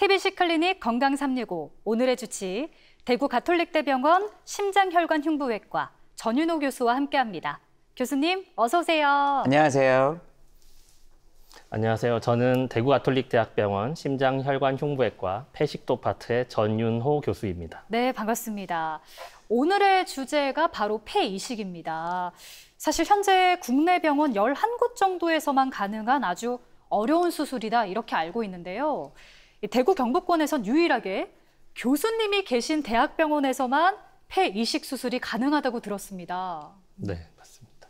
TBC 클리닉 건강 365 오늘의 주치 대구 가톨릭대병원 심장혈관흉부외과 전윤호 교수와 함께합니다. 교수님 어서 오세요. 안녕하세요. 안녕하세요. 저는 대구 가톨릭대학병원 심장혈관흉부외과 폐식도 파트의 전윤호 교수입니다. 네, 반갑습니다. 오늘의 주제가 바로 폐이식입니다. 사실 현재 국내 병원 11곳 정도에서만 가능한 아주 어려운 수술이다 이렇게 알고 있는데요. 대구 경북권에선 유일하게 교수님이 계신 대학병원에서만 폐이식 수술이 가능하다고 들었습니다. 네, 맞습니다.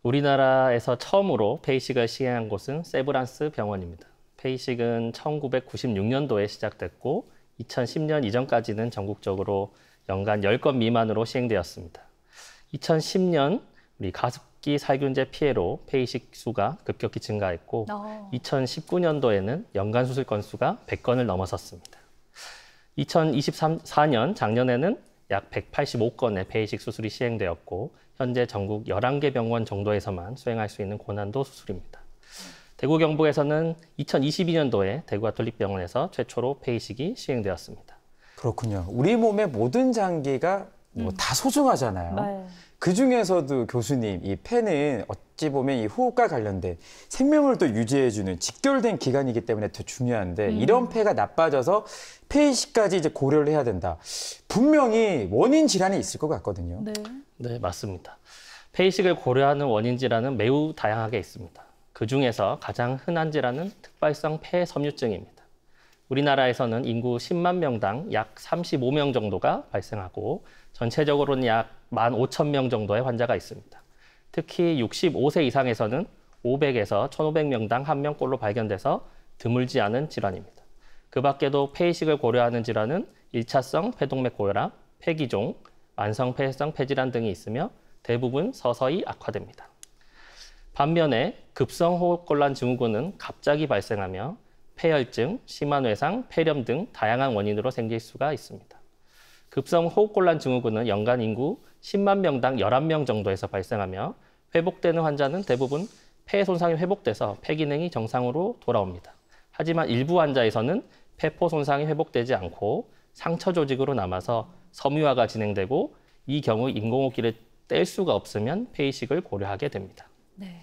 우리나라에서 처음으로 폐이식을 시행한 곳은 세브란스 병원입니다. 폐이식은 1996년도에 시작됐고 2010년 이전까지는 전국적으로 연간 10건 미만으로 시행되었습니다. 2010년 우리 가습기 살균제 피해로 폐이식 수가 급격히 증가했고 2019년도에는 연간 수술 건수가 100건을 넘어섰습니다. 2024년 작년에는 약 185건의 폐이식 수술이 시행되었고 현재 전국 11개 병원 정도에서만 수행할 수 있는 고난도 수술입니다. 대구 경북에서는 2022년도에 대구 가톨릭병원에서 최초로 폐이식이 시행되었습니다. 그렇군요. 우리 몸의 모든 장기가 다 소중하잖아요. 네. 그중에서도 교수님, 이 폐는 어찌 보면 이 호흡과 관련된 생명을 또 유지해주는 직결된 기관이기 때문에 더 중요한데 이런 폐가 나빠져서 폐이식까지 이제 고려를 해야 된다. 분명히 원인 질환이 있을 것 같거든요. 네, 맞습니다. 폐이식을 고려하는 원인 질환은 매우 다양하게 있습니다. 그중에서 가장 흔한 질환은 특발성 폐섬유증입니다. 우리나라에서는 인구 10만 명당 약 35명 정도가 발생하고 전체적으로는 약 15,000명 정도의 환자가 있습니다. 특히 65세 이상에서는 500에서 1,500명당 1명꼴로 발견돼서 드물지 않은 질환입니다. 그 밖에도 폐이식을 고려하는 질환은 1차성 폐동맥 고혈압, 폐기종, 만성 폐쇄성 폐질환 등이 있으며 대부분 서서히 악화됩니다. 반면에 급성 호흡곤란 증후군은 갑자기 발생하며 폐혈증, 심한 외상, 폐렴 등 다양한 원인으로 생길 수가 있습니다. 급성 호흡곤란 증후군은 연간 인구 10만 명당 11명 정도에서 발생하며 회복되는 환자는 대부분 폐 손상이 회복돼서 폐 기능이 정상으로 돌아옵니다. 하지만 일부 환자에서는 폐포 손상이 회복되지 않고 상처 조직으로 남아서 섬유화가 진행되고 이 경우 인공호흡기를 뗄 수가 없으면 폐이식을 고려하게 됩니다. 네.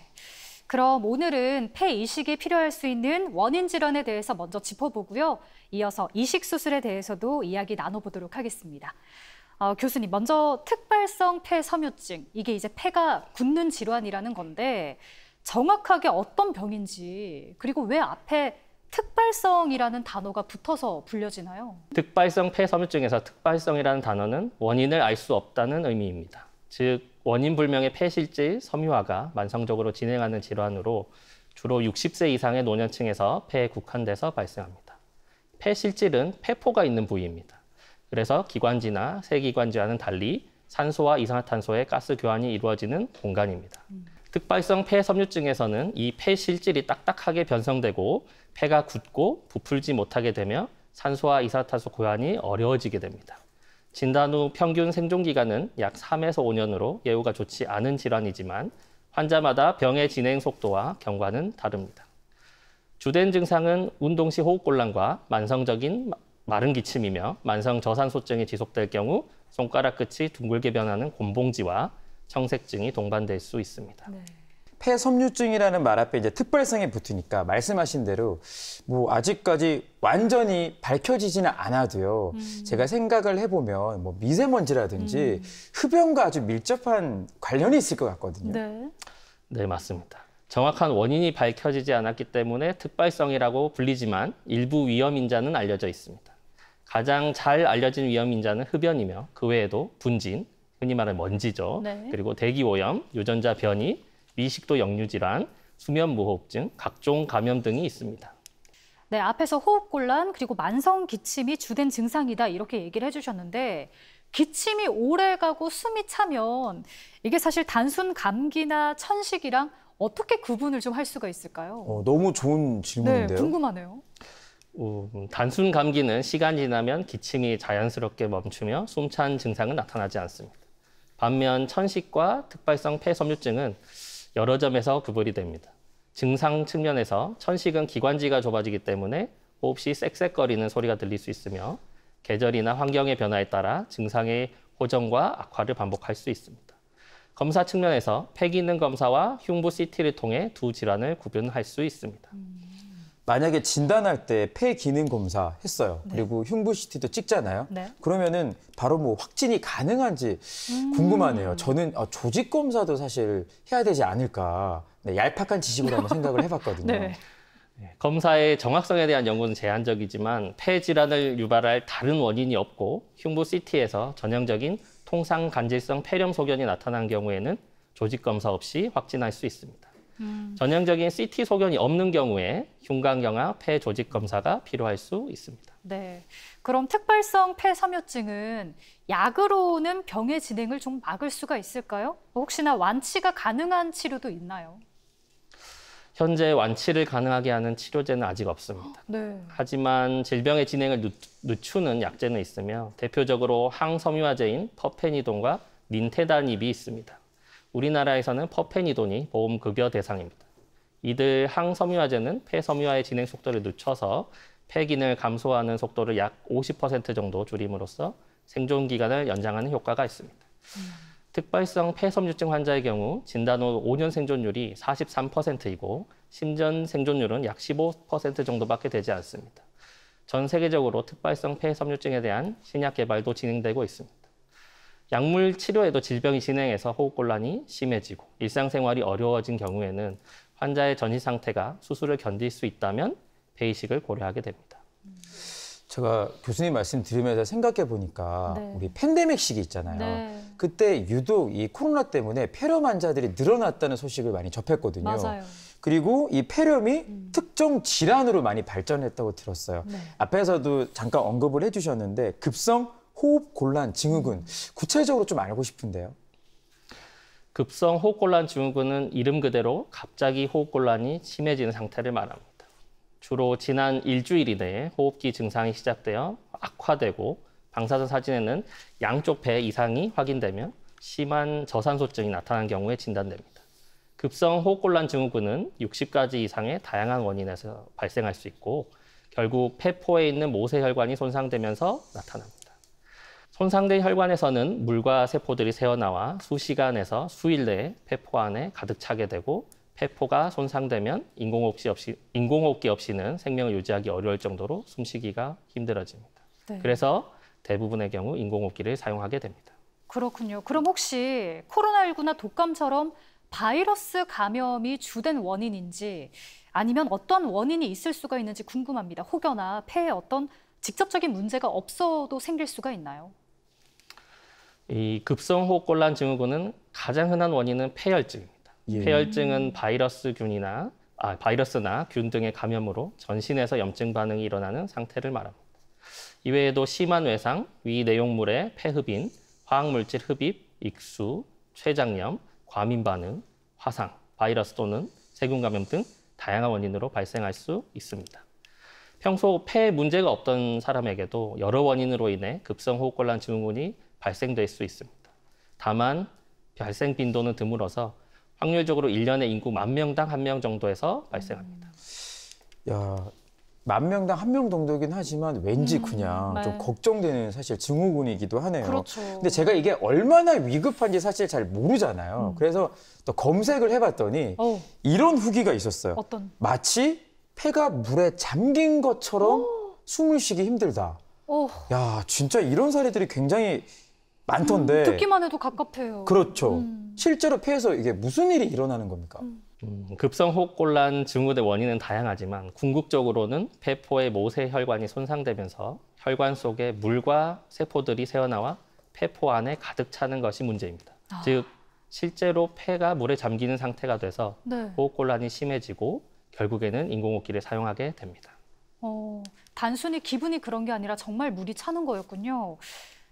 그럼 오늘은 폐이식이 필요할 수 있는 원인 질환에 대해서 먼저 짚어보고요. 이어서 이식 수술에 대해서도 이야기 나눠보도록 하겠습니다. 교수님, 먼저 특발성 폐섬유증, 이게 이제 폐가 굳는 질환이라는 건데 정확하게 어떤 병인지 그리고 왜 앞에 특발성이라는 단어가 붙어서 불려지나요? 특발성 폐섬유증에서 특발성이라는 단어는 원인을 알 수 없다는 의미입니다. 즉 원인 불명의 폐실질 섬유화가 만성적으로 진행하는 질환으로 주로 60세 이상의 노년층에서 폐에 국한돼서 발생합니다. 폐실질은 폐포가 있는 부위입니다. 그래서 기관지나 세기관지와는 달리 산소와 이산화탄소의 가스 교환이 이루어지는 공간입니다. 특발성 폐섬유증에서는 이 폐실질이 딱딱하게 변성되고 폐가 굳고 부풀지 못하게 되며 산소와 이산화탄소 교환이 어려워지게 됩니다. 진단 후 평균 생존 기간은 약 3에서 5년으로 예후가 좋지 않은 질환이지만 환자마다 병의 진행 속도와 경과는 다릅니다. 주된 증상은 운동 시 호흡곤란과 만성적인 마른 기침이며 만성 저산소증이 지속될 경우 손가락 끝이 둥글게 변하는 곤봉지와 청색증이 동반될 수 있습니다. 네. 폐섬유증이라는 말 앞에 이제 특발성이 붙으니까 말씀하신 대로 뭐 아직까지 완전히 밝혀지지는 않아도요. 제가 생각을 해보면 뭐 미세먼지라든지 흡연과 아주 밀접한 관련이 있을 것 같거든요. 네, 맞습니다. 정확한 원인이 밝혀지지 않았기 때문에 특발성이라고 불리지만 일부 위험 인자는 알려져 있습니다. 가장 잘 알려진 위험 인자는 흡연이며 그 외에도 분진, 흔히 말하는 먼지죠. 그리고 대기오염, 유전자 변이, 미식도 역류질환, 수면무호흡증, 각종 감염 등이 있습니다. 네, 앞에서 호흡곤란 그리고 만성 기침이 주된 증상이다 이렇게 얘기를 해주셨는데 기침이 오래가고 숨이 차면 이게 사실 단순 감기나 천식이랑 어떻게 구분을 좀 할 수가 있을까요? 너무 좋은 질문인데요. 네, 궁금하네요. 단순 감기는 시간이 지나면 기침이 자연스럽게 멈추며 숨찬 증상은 나타나지 않습니다. 반면 천식과 특발성 폐섬유증은 여러 점에서 구분이 됩니다. 증상 측면에서 천식은 기관지가 좁아지기 때문에 호흡 시 쌕쌕거리는 소리가 들릴 수 있으며 계절이나 환경의 변화에 따라 증상의 호전과 악화를 반복할 수 있습니다. 검사 측면에서 폐 기능 검사와 흉부 CT를 통해 두 질환을 구분할 수 있습니다. 만약에 진단할 때 폐 기능 검사 했어요. 네. 그리고 흉부 CT도 찍잖아요. 네. 그러면은 바로 뭐 확진이 가능한지 궁금하네요. 저는 조직 검사도 사실 해야 되지 않을까. 네, 얄팍한 지식으로 한번 생각을 해봤거든요. 네. 검사의 정확성에 대한 연구는 제한적이지만 폐 질환을 유발할 다른 원인이 없고 흉부 CT에서 전형적인 통상 간질성 폐렴 소견이 나타난 경우에는 조직 검사 없이 확진할 수 있습니다. 전형적인 CT 소견이 없는 경우에 흉곽경화 폐 조직 검사가 필요할 수 있습니다. 네. 그럼 특발성 폐섬유증은 약으로는 병의 진행을 좀 막을 수가 있을까요? 혹시나 완치가 가능한 치료도 있나요? 현재 완치를 가능하게 하는 치료제는 아직 없습니다. 네. 하지만 질병의 진행을 늦추는 약제는 있으며 대표적으로 항섬유화제인 퍼페니돈과 닌테다닙이 있습니다. 우리나라에서는 퍼페니돈이 보험급여 대상입니다. 이들 항섬유화제는 폐섬유화의 진행 속도를 늦춰서 폐 기능을 감소하는 속도를 약 50% 정도 줄임으로써 생존 기간을 연장하는 효과가 있습니다. 특발성 폐섬유증 환자의 경우 진단 후 5년 생존율이 43%이고 심전 생존율은 약 15% 정도밖에 되지 않습니다. 전 세계적으로 특발성 폐섬유증에 대한 신약 개발도 진행되고 있습니다. 약물 치료에도 질병이 진행해서 호흡곤란이 심해지고 일상생활이 어려워진 경우에는 환자의 전이 상태가 수술을 견딜 수 있다면 폐이식을 고려하게 됩니다. 제가 교수님 말씀 들으면서 생각해 보니까 네. 우리 팬데믹 시기 있잖아요. 네. 그때 유독 이 코로나 때문에 폐렴 환자들이 늘어났다는 소식을 많이 접했거든요. 맞아요. 그리고 이 폐렴이 특정 질환으로 많이 발전했다고 들었어요. 네. 앞에서도 잠깐 언급을 해주셨는데 급성 호흡곤란 증후군 구체적으로 좀 알고 싶은데요. 급성 호흡곤란 증후군은 이름 그대로 갑자기 호흡곤란이 심해지는 상태를 말합니다. 주로 지난 일주일 이내에 호흡기 증상이 시작되어 악화되고 방사선 사진에는 양쪽 폐 이상이 확인되며 심한 저산소증이 나타난 경우에 진단됩니다. 급성 호흡곤란 증후군은 60가지 이상의 다양한 원인에서 발생할 수 있고 결국 폐포에 있는 모세혈관이 손상되면서 나타납니다. 손상된 혈관에서는 물과 세포들이 새어나와 수시간에서 수일 내에 폐포 안에 가득 차게 되고 폐포가 손상되면 인공호흡기 없이는 생명을 유지하기 어려울 정도로 숨쉬기가 힘들어집니다. 네. 그래서 대부분의 경우 인공호흡기를 사용하게 됩니다. 그렇군요. 그럼 혹시 코로나19나 독감처럼 바이러스 감염이 주된 원인인지 아니면 어떤 원인이 있을 수가 있는지 궁금합니다. 혹여나 폐에 어떤 직접적인 문제가 없어도 생길 수가 있나요? 이 급성 호흡곤란 증후군은 가장 흔한 원인은 폐혈증입니다. 예. 폐혈증은 바이러스나 균 등의 감염으로 전신에서 염증 반응이 일어나는 상태를 말합니다. 이외에도 심한 외상, 위 내용물의 폐흡인, 화학물질 흡입, 익수, 췌장염, 과민 반응, 화상, 바이러스 또는 세균 감염 등 다양한 원인으로 발생할 수 있습니다. 평소 폐에 문제가 없던 사람에게도 여러 원인으로 인해 급성 호흡곤란 증후군이 발생될 수 있습니다. 다만 발생 빈도는 드물어서 확률적으로 1년에 인구 10,000명당 1명 정도에서 발생합니다. 야, 10,000명당 1명 정도긴 하지만 왠지 그냥 네. 좀 걱정되는 사실 증후군이기도 하네요. 그렇죠. 근데 제가 이게 얼마나 위급한지 사실 잘 모르잖아요. 그래서 또 검색을 해봤더니 이런 후기가 있었어요. 어떤? 마치 폐가 물에 잠긴 것처럼 숨을 쉬기 힘들다. 야, 진짜 이런 사례들이 굉장히 많던데. 듣기만 해도 갑갑해요. 그렇죠. 실제로 폐에서 이게 무슨 일이 일어나는 겁니까? 급성 호흡곤란 증후군의 원인은 다양하지만 궁극적으로는 폐포의 모세혈관이 손상되면서 혈관 속에 물과 세포들이 새어나와 폐포 안에 가득 차는 것이 문제입니다. 즉 실제로 폐가 물에 잠기는 상태가 돼서 네. 호흡곤란이 심해지고 결국에는 인공호흡기를 사용하게 됩니다. 단순히 기분이 그런 게 아니라 정말 물이 차는 거였군요.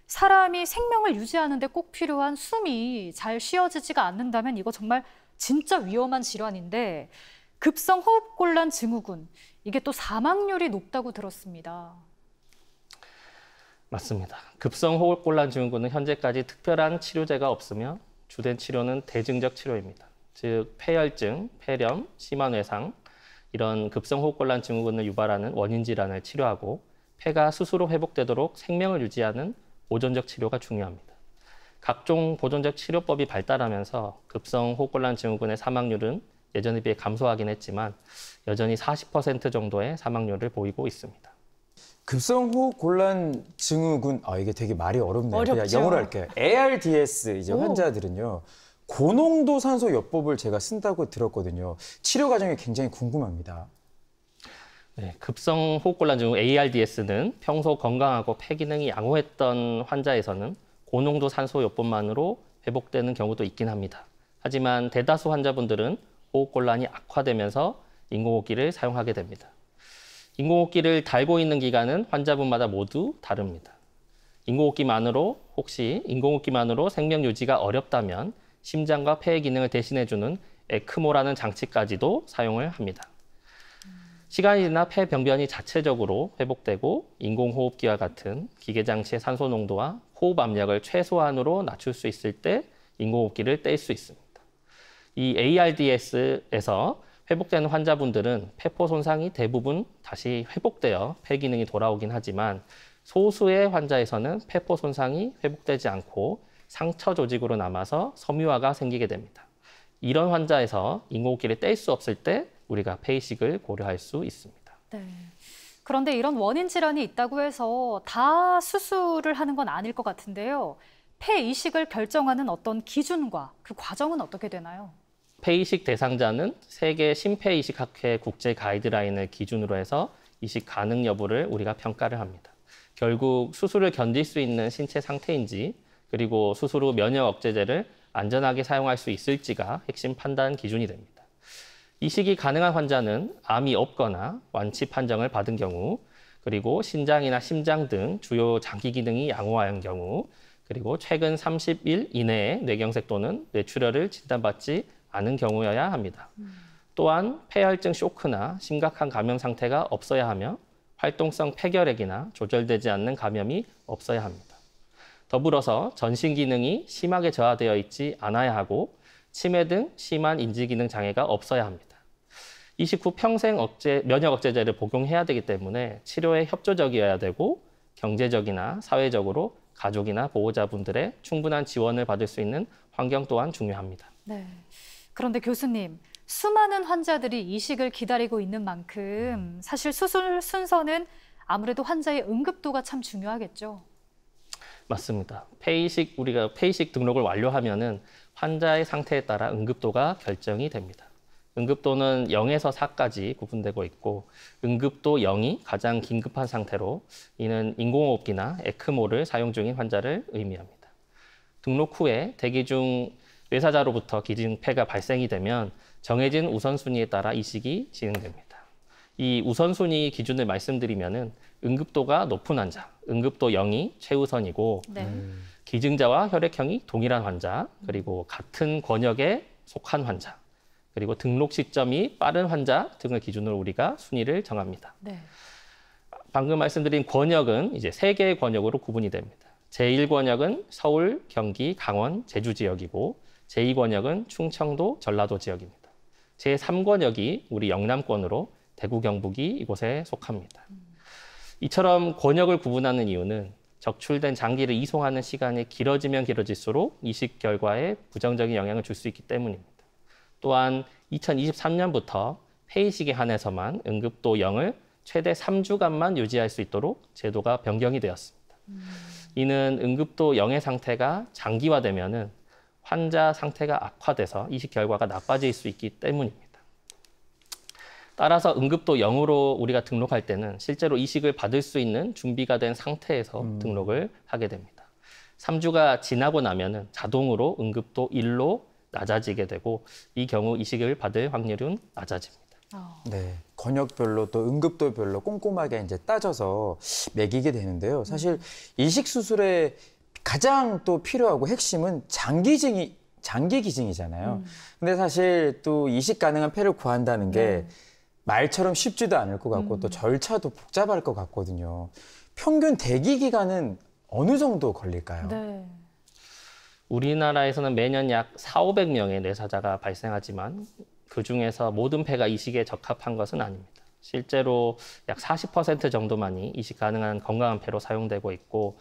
사람이 생명을 유지하는 데 꼭 필요한 숨이 잘 쉬어지지가 않는다면 이거 정말 진짜 위험한 질환인데 급성 호흡곤란 증후군, 이게 또 사망률이 높다고 들었습니다. 맞습니다. 급성 호흡곤란 증후군은 현재까지 특별한 치료제가 없으며 주된 치료는 대증적 치료입니다. 즉 폐혈증, 폐렴, 심한 외상, 이런 급성호흡곤란 증후군을 유발하는 원인 질환을 치료하고 폐가 스스로 회복되도록 생명을 유지하는 보존적 치료가 중요합니다. 각종 보존적 치료법이 발달하면서 급성호흡곤란 증후군의 사망률은 예전에 비해 감소하긴 했지만 여전히 40% 정도의 사망률을 보이고 있습니다. 급성호흡곤란 증후군, 이게 되게 말이 어렵네요. 그냥 어렵죠. 영어로 할게요. ARDS 이제 오. 환자들은요. 고농도 산소 요법을 제가 쓴다고 들었거든요. 치료 과정이 굉장히 궁금합니다. 네, 급성호흡곤란 증후군 ARDS는 평소 건강하고 폐 기능이 양호했던 환자에서는 고농도 산소요법만으로 회복되는 경우도 있긴 합니다. 하지만 대다수 환자분들은 호흡곤란이 악화되면서 인공호흡기를 사용하게 됩니다. 인공호흡기를 달고 있는 기간은 환자분마다 모두 다릅니다. 혹시 인공호흡기만으로 생명 유지가 어렵다면 심장과 폐의 기능을 대신해주는 에크모라는 장치까지도 사용을 합니다. 시간이 지나 폐 병변이 자체적으로 회복되고 인공호흡기와 같은 기계장치의 산소 농도와 호흡 압력을 최소한으로 낮출 수 있을 때 인공호흡기를 뗄 수 있습니다. 이 ARDS에서 회복되는 환자분들은 폐포 손상이 대부분 다시 회복되어 폐 기능이 돌아오긴 하지만 소수의 환자에서는 폐포 손상이 회복되지 않고 상처 조직으로 남아서 섬유화가 생기게 됩니다. 이런 환자에서 인공호흡기를 뗄 수 없을 때 우리가 폐이식을 고려할 수 있습니다. 네. 그런데 이런 원인 질환이 있다고 해서 다 수술을 하는 건 아닐 것 같은데요. 폐 이식을 결정하는 어떤 기준과 그 과정은 어떻게 되나요? 폐이식 대상자는 세계 심폐이식학회 국제 가이드라인을 기준으로 해서 이식 가능 여부를 우리가 평가를 합니다. 결국 수술을 견딜 수 있는 신체 상태인지 그리고 수술 후 면역 억제제를 안전하게 사용할 수 있을지가 핵심 판단 기준이 됩니다. 이식이 가능한 환자는 암이 없거나 완치 판정을 받은 경우, 그리고 신장이나 심장 등 주요 장기 기능이 양호한 경우, 그리고 최근 30일 이내에 뇌경색 또는 뇌출혈을 진단받지 않은 경우여야 합니다. 또한 폐혈증 쇼크나 심각한 감염 상태가 없어야 하며 활동성 폐결핵이나 조절되지 않는 감염이 없어야 합니다. 더불어서 전신 기능이 심하게 저하되어 있지 않아야 하고 치매 등 심한 인지 기능 장애가 없어야 합니다. 이식 후 평생 면역 억제제를 복용해야 되기 때문에 치료에 협조적이어야 되고 경제적이나 사회적으로 가족이나 보호자분들의 충분한 지원을 받을 수 있는 환경 또한 중요합니다. 네. 그런데 교수님, 수많은 환자들이 이식을 기다리고 있는 만큼 사실 수술 순서는 아무래도 환자의 응급도가 참 중요하겠죠. 맞습니다. 우리가 폐이식 등록을 완료하면은 환자의 상태에 따라 응급도가 결정이 됩니다. 응급도는 0에서 4까지 구분되고 있고 응급도 0이 가장 긴급한 상태로 이는 인공호흡기나 에크모를 사용 중인 환자를 의미합니다. 등록 후에 대기 중 뇌사자로부터 기증폐가 발생이 되면 정해진 우선순위에 따라 이식이 진행됩니다. 이 우선순위 기준을 말씀드리면은 응급도가 높은 환자, 응급도 0이 최우선이고 네. 기증자와 혈액형이 동일한 환자, 그리고 같은 권역에 속한 환자, 그리고 등록 시점이 빠른 환자 등을 기준으로 우리가 순위를 정합니다. 네. 방금 말씀드린 권역은 이제 3개의 권역으로 구분이 됩니다. 제1권역은 서울, 경기, 강원, 제주 지역이고 제2권역은 충청도, 전라도 지역입니다. 제3권역이 우리 영남권으로 대구, 경북이 이곳에 속합니다. 이처럼 권역을 구분하는 이유는 적출된 장기를 이송하는 시간이 길어지면 길어질수록 이식 결과에 부정적인 영향을 줄 수 있기 때문입니다. 또한 2023년부터 폐이식에 한해서만 응급도 0을 최대 3주간만 유지할 수 있도록 제도가 변경이 되었습니다. 이는 응급도 0의 상태가 장기화되면은 환자 상태가 악화돼서 이식 결과가 나빠질 수 있기 때문입니다. 따라서 응급도 0으로 우리가 등록할 때는 실제로 이식을 받을 수 있는 준비가 된 상태에서 등록을 하게 됩니다. 3주가 지나고 나면은 자동으로 응급도 1로 낮아지게 되고 이 경우 이식을 받을 확률은 낮아집니다. 네, 권역별로 또 응급도별로 꼼꼼하게 이제 따져서 매기게 되는데요. 사실 이식 수술에 가장 또 필요하고 핵심은 장기 기증이잖아요. 근데 사실 또 이식 가능한 폐를 구한다는 게 말처럼 쉽지도 않을 것 같고 또 절차도 복잡할 것 같거든요. 평균 대기 기간은 어느 정도 걸릴까요? 네. 우리나라에서는 매년 약 4,500명의 뇌사자가 발생하지만 그중에서 모든 폐가 이식에 적합한 것은 아닙니다. 실제로 약 40% 정도만이 이식 가능한 건강한 폐로 사용되고 있고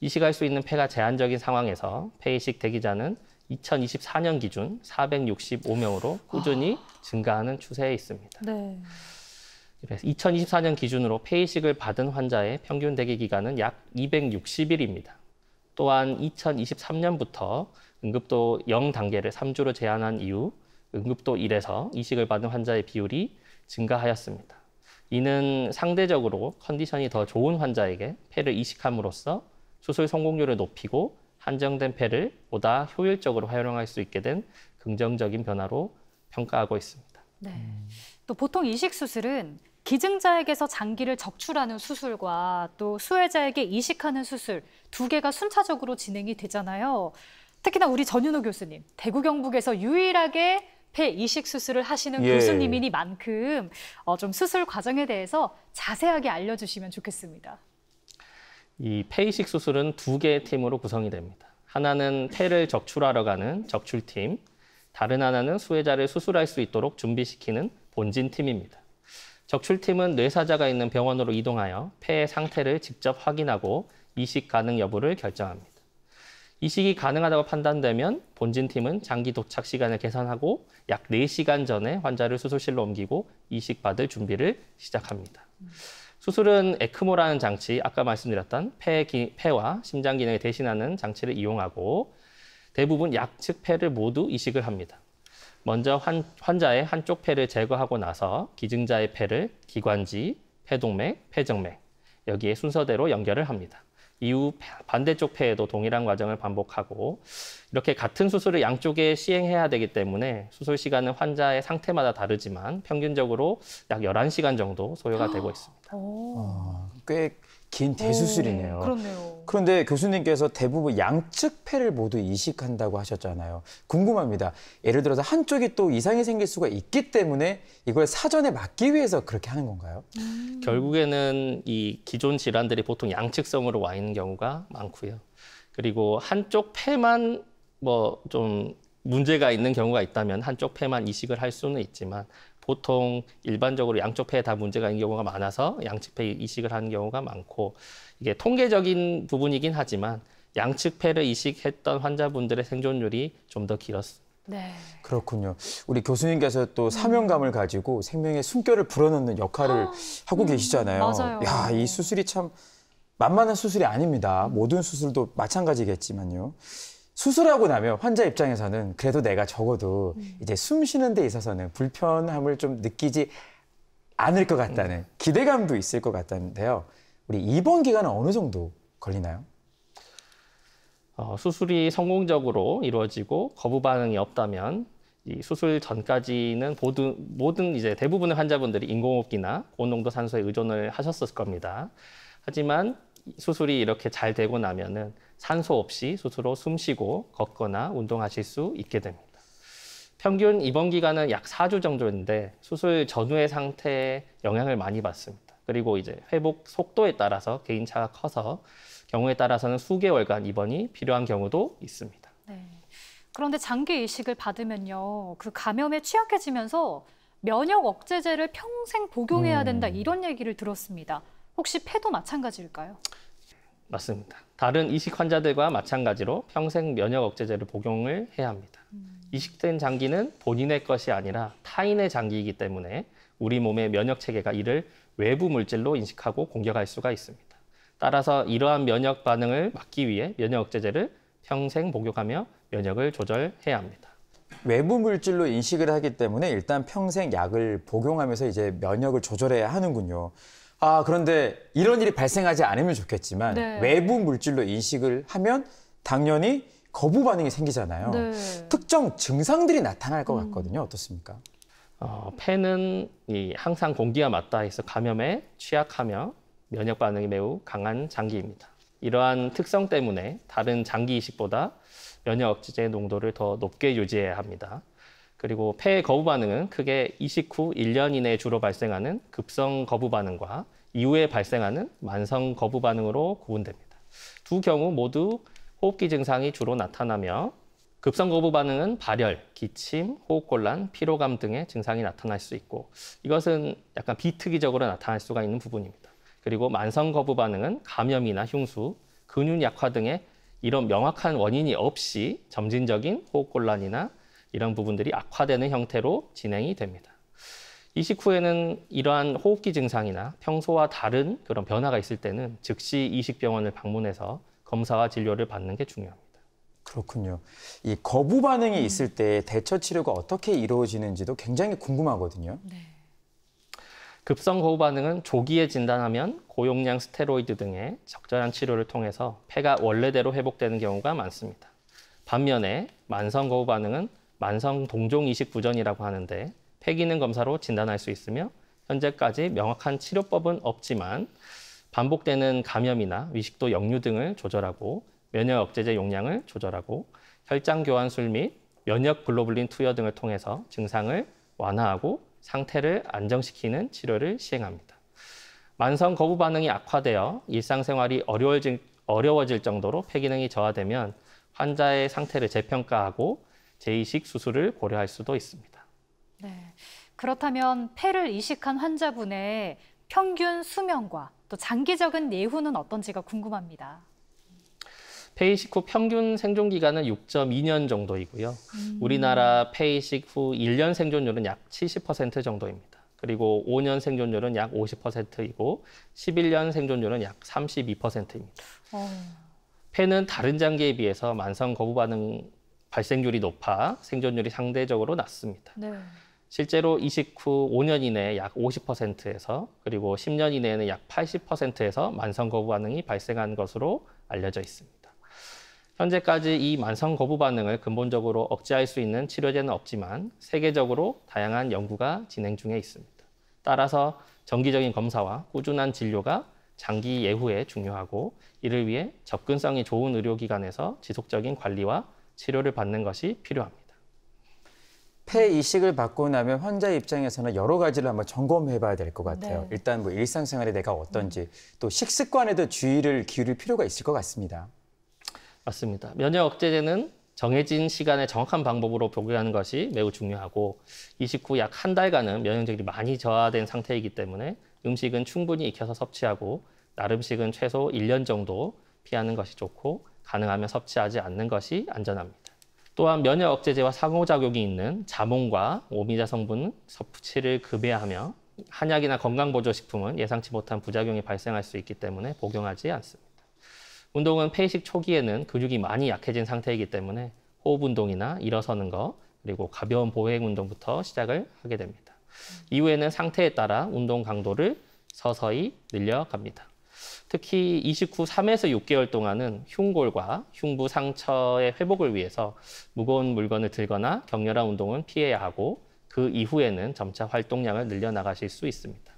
이식할 수 있는 폐가 제한적인 상황에서 폐이식 대기자는 2024년 기준 465명으로 꾸준히 증가하는 추세에 있습니다. 네. 그래서 2024년 기준으로 폐이식을 받은 환자의 평균 대기 기간은 약 260일입니다. 또한 2023년부터 응급도 0단계를 3주로 제한한 이후 응급도 1에서 이식을 받은 환자의 비율이 증가하였습니다. 이는 상대적으로 컨디션이 더 좋은 환자에게 폐를 이식함으로써 수술 성공률을 높이고 한정된 폐를 보다 효율적으로 활용할 수 있게 된 긍정적인 변화로 평가하고 있습니다. 네. 또 보통 이식 수술은 기증자에게서 장기를 적출하는 수술과 또 수혜자에게 이식하는 수술 두 개가 순차적으로 진행이 되잖아요. 특히나 우리 전윤호 교수님, 대구 경북에서 유일하게 폐 이식 수술을 하시는 교수님이니만큼 좀 수술 과정에 대해서 자세하게 알려주시면 좋겠습니다. 이 폐이식 수술은 두 개의 팀으로 구성이 됩니다. 하나는 폐를 적출하러 가는 적출팀, 다른 하나는 수혜자를 수술할 수 있도록 준비시키는 본진팀입니다. 적출팀은 뇌사자가 있는 병원으로 이동하여 폐의 상태를 직접 확인하고 이식 가능 여부를 결정합니다. 이식이 가능하다고 판단되면 본진팀은 장기 도착 시간을 계산하고 약 4시간 전에 환자를 수술실로 옮기고 이식받을 준비를 시작합니다. 수술은 에크모라는 장치, 아까 말씀드렸던 폐와 심장 기능을 대신하는 장치를 이용하고 대부분 양측 폐를 모두 이식을 합니다. 먼저 환자의 한쪽 폐를 제거하고 나서 기증자의 폐를 기관지, 폐동맥, 폐정맥 여기에 순서대로 연결을 합니다. 이후 반대쪽 폐에도 동일한 과정을 반복하고 이렇게 같은 수술을 양쪽에 시행해야 되기 때문에 수술 시간은 환자의 상태마다 다르지만 평균적으로 약 11시간 정도 소요가 되고 있습니다. 꽤 긴 대수술이네요. 그렇네요. 그런데 교수님께서 대부분 양측 폐를 모두 이식한다고 하셨잖아요. 궁금합니다. 예를 들어서 한쪽이 또 이상이 생길 수가 있기 때문에 이걸 사전에 막기 위해서 그렇게 하는 건가요? 결국에는 이 기존 질환들이 보통 양측성으로 와 있는 경우가 많고요. 그리고 한쪽 폐만 좀 문제가 있는 경우가 있다면 한쪽 폐만 이식을 할 수는 있지만 보통 일반적으로 양쪽 폐에 다 문제가 있는 경우가 많아서 양측 폐 이식을 하는 경우가 많고 이게 통계적인 부분이긴 하지만 양측 폐를 이식했던 환자분들의 생존율이 좀 더 길었습니다. 네. 그렇군요. 우리 교수님께서 또 사명감을 가지고 생명의 숨결을 불어넣는 역할을 하고 계시잖아요. 맞아요. 야, 이 수술이 참 만만한 수술이 아닙니다. 모든 수술도 마찬가지겠지만요. 수술하고 나면 환자 입장에서는 그래도 내가 적어도 이제 숨 쉬는 데 있어서는 불편함을 좀 느끼지 않을 것 같다는 기대감도 있을 것 같다는데요. 우리 입원 기간은 어느 정도 걸리나요? 수술이 성공적으로 이루어지고 거부 반응이 없다면 이 수술 전까지는 모든 이제 대부분의 환자분들이 인공호흡기나 고농도 산소에 의존을 하셨을 겁니다. 하지만 수술이 이렇게 잘 되고 나면은 산소 없이 스스로 숨 쉬고 걷거나 운동하실 수 있게 됩니다. 평균 입원 기간은 약 4주 정도인데 수술 전후의 상태에 영향을 많이 받습니다. 그리고 이제 회복 속도에 따라서 개인차가 커서 경우에 따라서는 수개월간 입원이 필요한 경우도 있습니다. 네. 그런데 장기 이식을 받으면요, 그 감염에 취약해지면서 면역 억제제를 평생 복용해야 된다 이런 얘기를 들었습니다. 혹시 폐도 마찬가지일까요? 맞습니다. 다른 이식 환자들과 마찬가지로 평생 면역 억제제를 복용을 해야 합니다. 이식된 장기는 본인의 것이 아니라 타인의 장기이기 때문에 우리 몸의 면역 체계가 이를 외부 물질로 인식하고 공격할 수가 있습니다. 따라서 이러한 면역 반응을 막기 위해 면역 억제제를 평생 복용하며 면역을 조절해야 합니다. 외부 물질로 인식을 하기 때문에 일단 평생 약을 복용하면서 이제 면역을 조절해야 하는군요. 그런데 이런 일이 발생하지 않으면 좋겠지만 네. 외부 물질로 인식을 하면 당연히 거부 반응이 생기잖아요. 네. 특정 증상들이 나타날 것 같거든요. 어떻습니까? 폐는 항상 공기와 맞닿아서 감염에 취약하며 면역 반응이 매우 강한 장기입니다. 이러한 특성 때문에 다른 장기 이식보다 면역 억제제 농도를 더 높게 유지해야 합니다. 그리고 폐의 거부 반응은 크게 이식 후 1년 이내에 주로 발생하는 급성 거부 반응과 이후에 발생하는 만성 거부 반응으로 구분됩니다. 두 경우 모두 호흡기 증상이 주로 나타나며 급성 거부 반응은 발열, 기침, 호흡곤란, 피로감 등의 증상이 나타날 수 있고 이것은 약간 비특이적으로 나타날 수가 있는 부분입니다. 그리고 만성 거부 반응은 감염이나 흉수, 근육 약화 등의 이런 명확한 원인이 없이 점진적인 호흡곤란이나 이런 부분들이 악화되는 형태로 진행이 됩니다. 이식 후에는 이러한 호흡기 증상이나 평소와 다른 그런 변화가 있을 때는 즉시 이식병원을 방문해서 검사와 진료를 받는 게 중요합니다. 그렇군요. 이 거부 반응이 있을 때 대처 치료가 어떻게 이루어지는지도 굉장히 궁금하거든요. 네. 급성 거부 반응은 조기에 진단하면 고용량 스테로이드 등의 적절한 치료를 통해서 폐가 원래대로 회복되는 경우가 많습니다. 반면에 만성 거부 반응은 만성 동종 이식 부전이라고 하는데 폐 기능 검사로 진단할 수 있으며 현재까지 명확한 치료법은 없지만 반복되는 감염이나 위식도 역류 등을 조절하고 면역 억제제 용량을 조절하고 혈장 교환술 및 면역 글로불린 투여 등을 통해서 증상을 완화하고 상태를 안정시키는 치료를 시행합니다. 만성 거부 반응이 악화되어 일상생활이 어려워질 정도로 폐 기능이 저하되면 환자의 상태를 재평가하고 재이식 수술을 고려할 수도 있습니다. 네. 그렇다면 폐를 이식한 환자분의 평균 수명과 또 장기적인 예후는 어떤지가 궁금합니다. 폐이식 후 평균 생존 기간은 6.2년 정도이고요. 우리나라 폐이식 후 1년 생존율은 약 70% 정도입니다. 그리고 5년 생존율은 약 50%이고 11년 생존율은 약 32%입니다. 폐는 다른 장기에 비해서 만성 거부 반응 발생률이 높아 생존율이 상대적으로 낮습니다. 네. 실제로 이식 후 5년 이내에 약 50%에서 그리고 10년 이내에는 약 80%에서 만성 거부 반응이 발생한 것으로 알려져 있습니다. 현재까지 이 만성 거부 반응을 근본적으로 억제할 수 있는 치료제는 없지만 세계적으로 다양한 연구가 진행 중에 있습니다. 따라서 정기적인 검사와 꾸준한 진료가 장기 예후에 중요하고 이를 위해 접근성이 좋은 의료기관에서 지속적인 관리와 치료를 받는 것이 필요합니다. 폐 이식을 받고 나면 환자 입장에서는 여러 가지를 한번 점검해 봐야 될 것 같아요. 네. 일단 뭐 일상생활에 내가 어떤지 또 식습관에도 주의를 기울일 필요가 있을 것 같습니다. 맞습니다. 면역 억제제는 정해진 시간에 정확한 방법으로 복용하는 것이 매우 중요하고 이식 후 약 한 달간은 면역력이 많이 저하된 상태이기 때문에 음식은 충분히 익혀서 섭취하고 날 음식은 최소 1년 정도 피하는 것이 좋고 가능하면 섭취하지 않는 것이 안전합니다. 또한 면역 억제제와 상호작용이 있는 자몽과 오미자 성분 섭취를 급여하며 한약이나 건강보조식품은 예상치 못한 부작용이 발생할 수 있기 때문에 복용하지 않습니다. 운동은 폐이식 초기에는 근육이 많이 약해진 상태이기 때문에 호흡 운동이나 일어서는 것 그리고 가벼운 보행 운동부터 시작을 하게 됩니다. 이후에는 상태에 따라 운동 강도를 서서히 늘려갑니다. 특히 이식 후 3에서 6개월 동안은 흉골과 흉부 상처의 회복을 위해서 무거운 물건을 들거나 격렬한 운동은 피해야 하고 그 이후에는 점차 활동량을 늘려나가실 수 있습니다.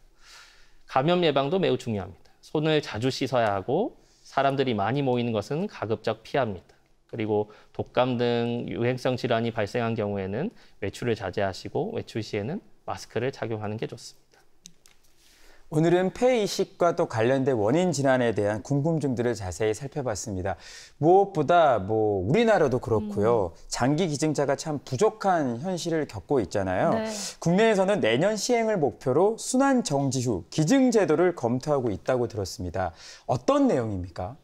감염 예방도 매우 중요합니다. 손을 자주 씻어야 하고 사람들이 많이 모이는 것은 가급적 피합니다. 그리고 독감 등 유행성 질환이 발생한 경우에는 외출을 자제하시고 외출 시에는 마스크를 착용하는 게 좋습니다. 오늘은 폐 이식과 또 관련된 원인 질환에 대한 궁금증들을 자세히 살펴봤습니다. 무엇보다 우리나라도 그렇고요. 장기 기증자가 참 부족한 현실을 겪고 있잖아요. 네. 국내에서는 내년 시행을 목표로 순환 정지 후 기증 제도를 검토하고 있다고 들었습니다. 어떤 내용입니까?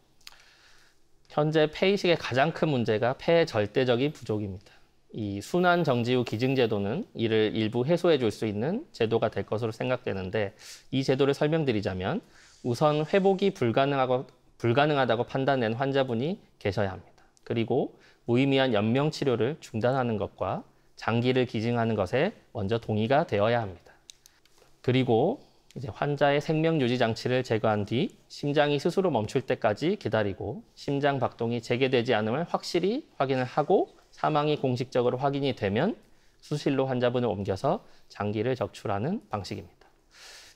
현재 폐이식의 가장 큰 문제가 폐의 절대적인 부족입니다. 이 순환 정지 후 기증 제도는 이를 일부 해소해 줄 수 있는 제도가 될 것으로 생각되는데 이 제도를 설명드리자면 우선 회복이 불가능하다고 판단된 환자분이 계셔야 합니다. 그리고 무의미한 연명 치료를 중단하는 것과 장기를 기증하는 것에 먼저 동의가 되어야 합니다. 그리고 이제 환자의 생명 유지 장치를 제거한 뒤 심장이 스스로 멈출 때까지 기다리고 심장 박동이 재개되지 않음을 확실히 확인을 하고 사망이 공식적으로 확인이 되면 수실로 환자분을 옮겨서 장기를 적출하는 방식입니다.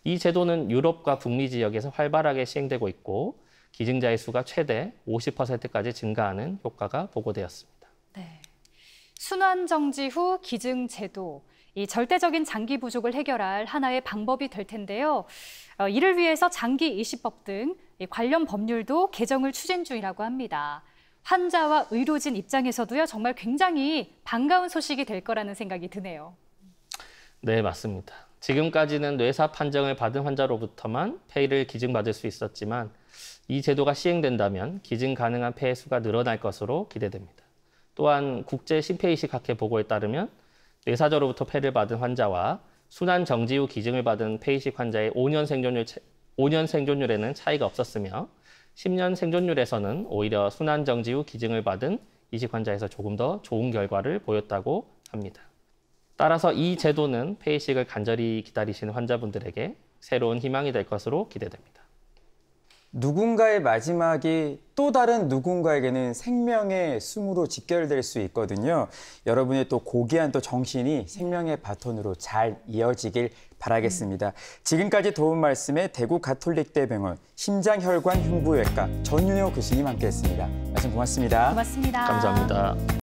이 제도는 유럽과 북미 지역에서 활발하게 시행되고 있고 기증자의 수가 최대 50%까지 증가하는 효과가 보고되었습니다. 네. 순환 정지 후 기증 제도, 이 절대적인 장기 부족을 해결할 하나의 방법이 될 텐데요. 이를 위해서 장기 이식법 등 관련 법률도 개정을 추진 중이라고 합니다. 환자와 의료진 입장에서도요, 정말 굉장히 반가운 소식이 될 거라는 생각이 드네요. 네, 맞습니다. 지금까지는 뇌사 판정을 받은 환자로부터만 폐를 기증받을 수 있었지만 이 제도가 시행된다면 기증 가능한 폐의 수가 늘어날 것으로 기대됩니다. 또한 국제심폐이식학회 보고에 따르면 뇌사자로부터 폐를 받은 환자와 순환 정지 후 기증을 받은 폐이식 환자의 5년 생존율에는 차이가 없었으며 10년 생존율에서는 오히려 순환 정지 후 기증을 받은 이식 환자에서 조금 더 좋은 결과를 보였다고 합니다. 따라서 이 제도는 폐이식을 간절히 기다리시는 환자분들에게 새로운 희망이 될 것으로 기대됩니다. 누군가의 마지막이 또 다른 누군가에게는 생명의 숨으로 직결될 수 있거든요. 여러분의 또 고귀한 또 정신이 생명의 바톤으로 잘 이어지길 바라겠습니다. 지금까지 도움 말씀에 대구 가톨릭대병원 심장혈관흉부외과 전윤호 교수님 함께했습니다. 말씀 고맙습니다. 고맙습니다. 감사합니다.